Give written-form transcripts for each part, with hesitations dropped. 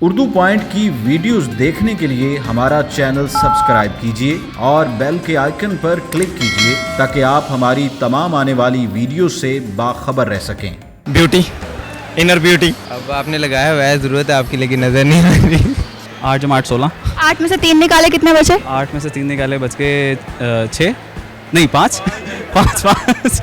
Urdu point की videos देखने के लिए हमारा चैनल सब्सक्राइब कीजिए और बेल के आइकन पर क्लिक कीजिए ताकि आप हमारी तमाम आने वाली वीडियो से बाखबर रह सकें। Beauty, inner beauty. अब आपने लगाया हुआ है, ज़रूरत है आपकी लेकिन नज़र नहीं आ रही। 8 जमा 8 16। 8 में से 3 निकाले, कितने बचे? 8 में से 3 निकाले, बच के 6 नहीं 5 5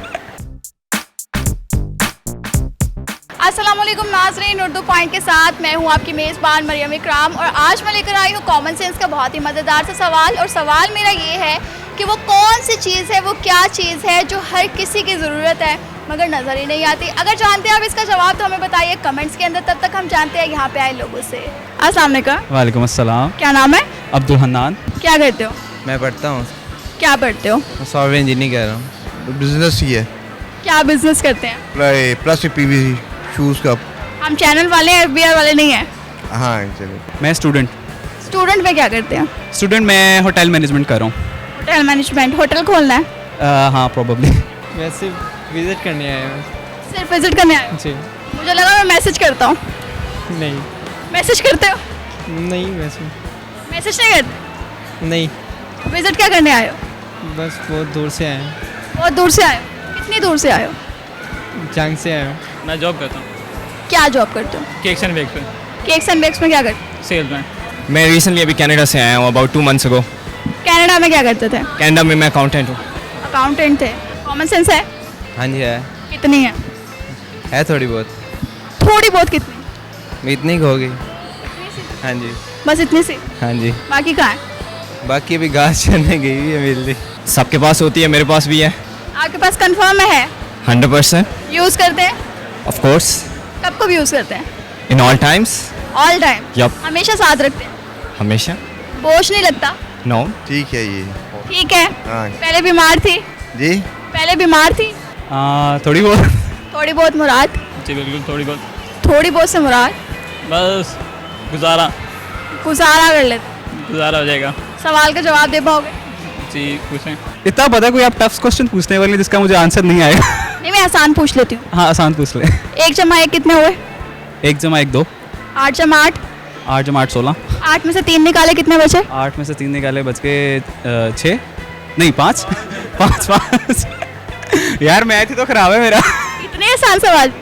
अस्सलाम वालेकुम नाज़रीन, उर्दू पॉइंट के साथ मैं हूं आपकी मेज़बान मरियम इकराम और आज मैं लेकर आई हूं कॉमन सेंस का बहुत ही मज़ेदार सा सवाल। और सवाल मेरा ये है कि वो कौन सी चीज़ है, वो क्या चीज़ है जो हर किसी की ज़रूरत है मगर नज़र ही नहीं आती। अगर जानते हैं आप इसका जवाब तो हमें बताइए कमेंट्स के अंदर, तब तक हम जानते हैं यहाँ पे आए लोगों से। अस्सलाम वालेकुम। वालेकुम अस्सलाम। क्या नाम है? अब्दुल हन्नान। क्या करते हो? मैं पढ़ता हूँ, क्या पढ़ते हो? सॉफ्टवेयर इंजीनियरिंग कर रहा हूँ। बिजनेस ही है। क्या बिजनेस करते हैं? प्लास्टिक पीवीसी शूज़ का। हम चैनल वाले हैं, FBI वाले नहीं हैं। हाँ चलिए। मैं स्टूडेंट में क्या करते हैं? मैं होटल मैनेजमेंट कर रहा हूँ। होटल मैनेजमेंट, होटल खोलना है? हाँ प्रोबेबली। वैसे विजिट करने आया हूँ। सिर्फ विजिट करने आए हो? जी। मुझे लगा मैं मैसेज करता हूँ। नहीं मैसेज करते हो? नहीं, वैसे मैसेज नहीं करते? नहीं, विजिट क्या करने आए हो? बस बहुत दूर से आए हैं। बहुत दूर से आए हो? कितनी दूर से आए हो? जंग से आया हूँ। मैं जॉब करता हूँ क्या जॉब करते हो? केक्स एंड बेक्स पे, केक्स एंड बेक्स में क्या करते हो? सेल्स में। मैं रिसेंटली अभी कनाडा से आया हूँ, अबाउट 2 months ago। कनाडा में क्या करते थे? कनाडा में मैं अकाउंटेंट हूँ। अकाउंटेंट थे। कॉमन सेंस है? हाँ जी कितनी है? है थोड़ी बहुत। थोड़ी बहुत कितनी? इतनी की होगी। हाँ जी। बस इतनी सी? हाँ जी। बाकी कहाँ है? बाकी अभी घास चढ़ने गई हुई है मिलती। सबके पास होती है, मेरे पास भी है। आपके पास कंफर्म है? 100%। यूज़ करते हैं? ऑफ कोर्स, कब कब यूज़ करते हैं? In all times. All time? Yup, हमेशा साथ रखते हैं? हमेशा। बोझ नहीं लगता? नो। ठीक है ये। ठीक है। हाँ पहले बीमार थी? जी। पहले बीमार थी? थोड़ी बहुत। थोड़ी बहुत मुराद? जी बिल्कुल, थोड़ी बहुत, थोड़ी बहुत से मुराद? बस गुजारा गुजारा कर लेते। गुजारा हो जाएगा। सवाल का जवाब दे पाओगे? जी पूछें। इतना पता है, कोई आप टफ क्वेश्चन पूछने वाले जिसका मुझे आंसर नहीं आएगा। नहीं, मैं आसान पूछ लेती हूँ। हाँ आसान पूछ ले। 1 जमा 1 कितने हुए? 1 जमा 1 2। 8 जमा 8? 8 जमा 8 16। 8 में से 3 निकाले, कितने बचे? 8 में से 3 निकाले, बच के 6 नहीं 5 5 यार मैथ ही तो खराब है मेरा। इतने आसान सवाल?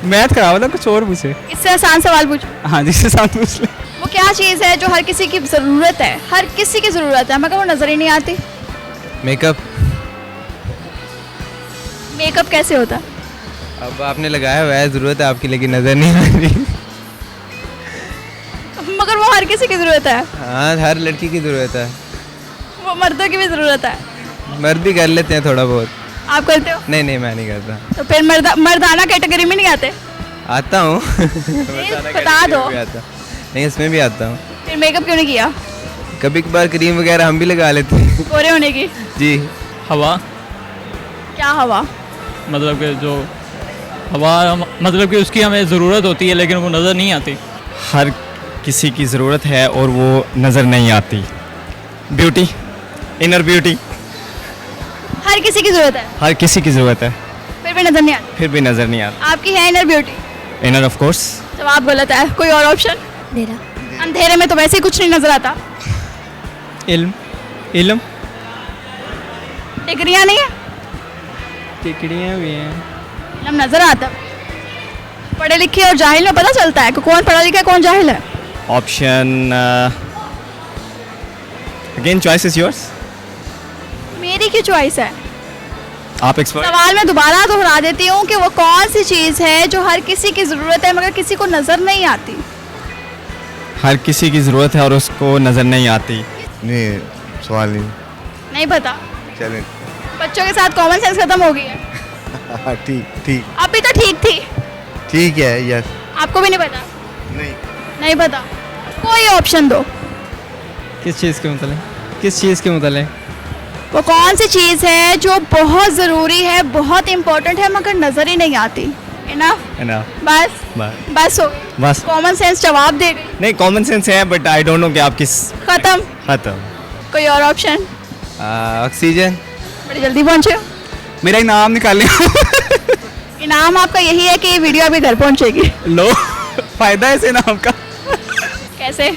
मैथ खराब है ना, कुछ और पूछे। इससे आसान सवाल पूछो। हाँ जिससे आसान पूछ ले। वो क्या चीज़ है जो हर किसी की ज़रूरत है, हर किसी की ज़रूरत है मगर वो नज़र ही नहीं आती? मेकअप। मेकअप कैसे होता है? अब आपने लगाया हुआ है, ज़रूरत है आपकी लेकिन नज़र नहीं आ रही। मगर वो हर किसी की ज़रूरत है। हाँ, हर लड़की की ज़रूरत है। वो मर्दों की भी ज़रूरत है। मर्द भी कर लेते हैं थोड़ा बहुत। आप करते हो? नहीं, मैं नहीं करता। तो फिर मर्दाना कैटेगरी में नहीं आते? आता हूँ। बता दो। नहीं, इसमें भी आता हूँ। फिर मेकअप क्यों नहीं किया? कभी कभार क्रीम वगैरह हम भी लगा लेते हैं। गोरे होने की? जी। हवा, क्या हवा? मतलब कि जो हवा, मतलब कि उसकी हमें ज़रूरत होती है लेकिन वो नज़र नहीं आती। हर किसी की ज़रूरत है और वो नज़र नहीं आती। Beauty, inner beauty. हर किसी की ज़रूरत है हर किसी की ज़रूरत है, फिर भी नज़र नहीं आती? फिर भी नज़र नहीं आती। आपकी है inner beauty? Inner of course. जवाब गलत है, कोई और ऑप्शन? अंधेरे में तो वैसे ही कुछ नहीं नज़र आता। इल्म। इल्म। डिग्रियाँ नहीं है? टिकड़ियाँ भी हैं। इल्म नज़र आता। पढ़े लिखे और जाहिल में पता चलता है कि कौन पढ़ा लिखा है कौन जाहिल है। Option again, choice is yours. मेरी की चॉइस है। आप एक्सपर्ट। सवाल मैं दोबारा दोहरा देती हूँ कि वो कौन सी चीज़ है जो हर किसी की ज़रूरत है मगर किसी को नज़र नहीं आती? हर किसी की ज़रूरत है और उसको नज़र नहीं आती। नहीं सवाल नहीं। नहीं पता? चलें। बच्चों के साथ कॉमन सेंस खत्म हो गई है। हाँ ठीक ठीक। अभी तो ठीक थी। ठीक है यस। आपको भी नहीं पता? नहीं। नहीं पता? कोई ऑप्शन दो। किस चीज़ के मतलब? किस चीज़ के मतलब? वो कौन सी चीज़ है जो बहुत ज़रूरी है, बहुत इम्पोर्टेंट है मगर नज़र ही नहीं आती? इनफ? बस बस हो गई? बस। कॉमन सेंस जवाब दे गई। नहीं, कॉमन सेंस है बट आई डोंट नो कि आप किस। खत्म? खत्म। कोई और ऑप्शन? ऑक्सीजन। बड़ी जल्दी पहुँचे हो। मेरा इनाम निकाले। इनाम आपका यही है कि ये वीडियो अभी घर पहुँचेगी। लो, फायदा है इस इनाम का। कैसे?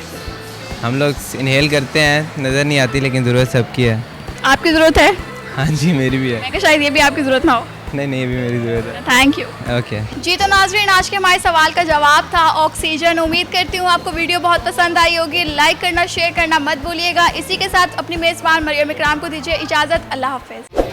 हम लोग इनहेल करते हैं, नज़र नहीं आती लेकिन ज़रूरत सबकी है। आपकी ज़रूरत है? हाँ जी मेरी भी है। मैं शायद ये भी आपकी ज़रूरत ना हो। नहीं ये भी मेरी ज़रूरत है। Thank you. ओके। जी तो नाज़रीन, आज के हमारे सवाल का जवाब था ऑक्सीजन। उम्मीद करती हूँ आपको वीडियो बहुत पसंद आई होगी। लाइक करना, शेयर करना मत भूलिएगा। इसी के साथ अपनी मेज़बान मरियम इकराम को दीजिए इजाज़त। अल्लाह हाफ़िज़।